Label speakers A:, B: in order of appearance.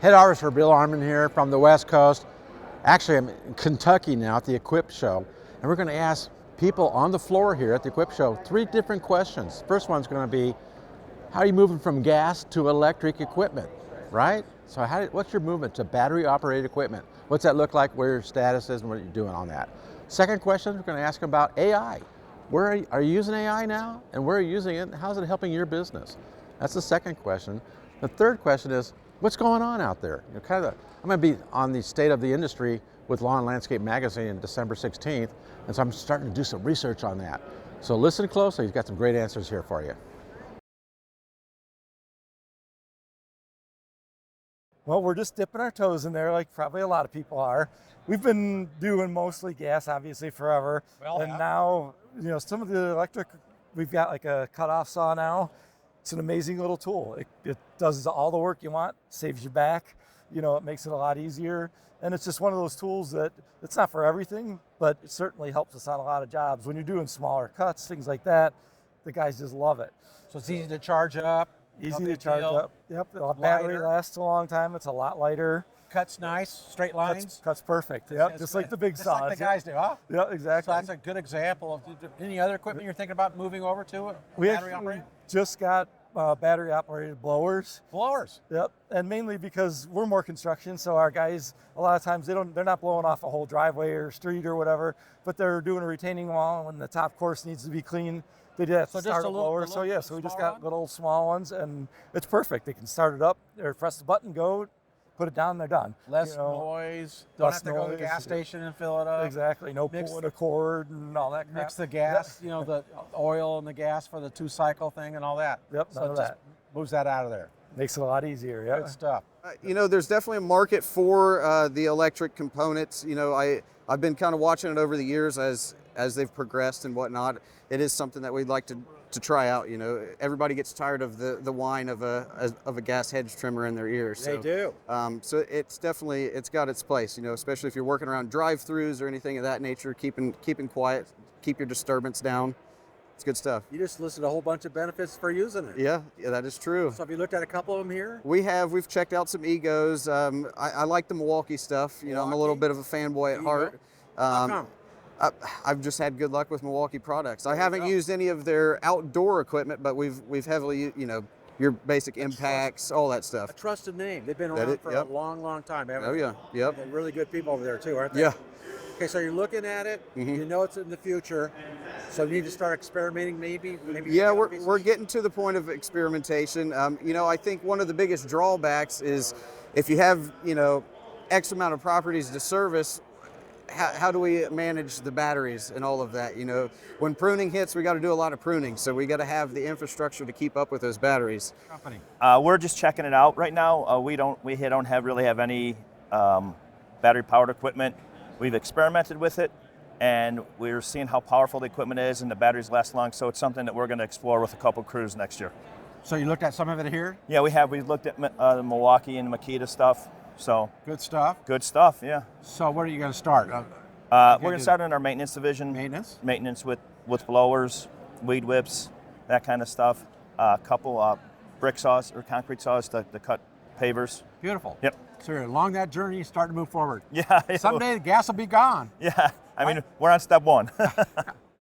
A: Head artist for Bill Arman here from the West Coast. Actually, I'm in Kentucky now at the Equip Show, and we're going to ask people on the floor here at the Equip Show 3 different questions. First one's going to be, how are you moving from gas to electric equipment, right? So what's your movement to battery-operated equipment? What's that look like, where your status is, and what you're doing on that? Second question, we're going to ask about AI. Where are you using AI now, and where are you using it, and how's it helping your business? That's the second question. The third question is, what's going on out there? I'm going to be on the state of the industry with Lawn and Landscape Magazine on December 16th, and so I'm starting to do some research on that. So listen closely, he's got some great answers here for you.
B: Well, we're just dipping our toes in there like probably a lot of people are. We've been doing mostly gas, obviously, forever. Now, some of the electric, we've got like a cutoff saw now. It's an amazing little tool. It does all the work you want, saves you back, it makes it a lot easier. And it's just one of those tools that it's not for everything, but it certainly helps us on a lot of jobs. When you're doing smaller cuts, things like that, the guys just love it.
A: So it's easy to charge up.
B: Easy to charge up. Yep, the battery lasts a long time. It's a lot lighter.
A: Cuts nice, straight lines.
B: Cuts perfect. Yep, just like the big saws.
A: Like the guys do, huh?
B: Yeah, exactly.
A: So that's a good example of any other equipment you're thinking about moving over to?
B: We actually just got battery operated blowers.
A: Blowers?
B: Yep, and mainly because we're more construction, so our guys, a lot of times they're not blowing off a whole driveway or street or whatever, but they're doing a retaining wall when the top course needs to be clean. They did have to start a blower, so we just got little small ones, and it's perfect. They can start it up, or press the button, go, put it down, they're done.
A: Less noise, don't have to go to the gas station and fill it up.
B: Exactly, no pulling a cord and all that crap.
A: Mix the gas, the oil and the gas for the 2-cycle thing and all that.
B: Yep, none of that.
A: Moves that out of there.
B: Makes it a lot easier, yeah.
A: Good stuff.
C: There's definitely a market for the electric components. I've been kind of watching it over the years as they've progressed and whatnot. It is something that we'd like to try out. Everybody gets tired of the whine of a gas hedge trimmer in their ears.
A: They do.
C: So it's got its place. Especially if you're working around drive-throughs or anything of that nature, keeping quiet, keep your disturbance down. It's good stuff.
A: You just listed a whole bunch of benefits for using it.
C: Yeah, that is true.
A: So have you looked at a couple of them here?
C: We've checked out some Egos. I like the Milwaukee stuff. I'm a little bit of a fanboy at heart.
A: How come?
C: I've just had good luck with Milwaukee products. I haven't used any of their outdoor equipment, but we've heavily, your basic impacts, all that stuff.
A: A trusted name. They've been around for a long, long time, haven't they?
C: Oh yeah, yep.
A: They're really good people over there too, aren't they?
C: Yeah.
A: Okay, so you're looking at it. You know it's in the future, so you need to start experimenting, maybe.
C: Yeah, we're getting to the point of experimentation. I think one of the biggest drawbacks is if you have X amount of properties to service. How do we manage the batteries and all of that? When pruning hits, we got to do a lot of pruning, so we got to have the infrastructure to keep up with those batteries.
D: We're just checking it out right now. We don't really have any battery powered equipment. We've experimented with it, and we're seeing how powerful the equipment is, and the batteries last long. So it's something that we're going to explore with a couple crews next year.
A: So you looked at some of it here?
D: Yeah, we have. We looked at the Milwaukee and Makita stuff. So
A: good stuff.
D: Good stuff. Yeah.
A: So where are you going to start?
D: We're going to start in our maintenance division.
A: Maintenance
D: with blowers, weed whips, that kind of stuff. A couple brick saws or concrete saws to cut pavers.
A: Beautiful.
D: Yep.
A: So you're along that journey, starting to move forward.
D: Yeah.
A: Someday the gas will be gone.
D: Yeah. I mean, we're on step 1.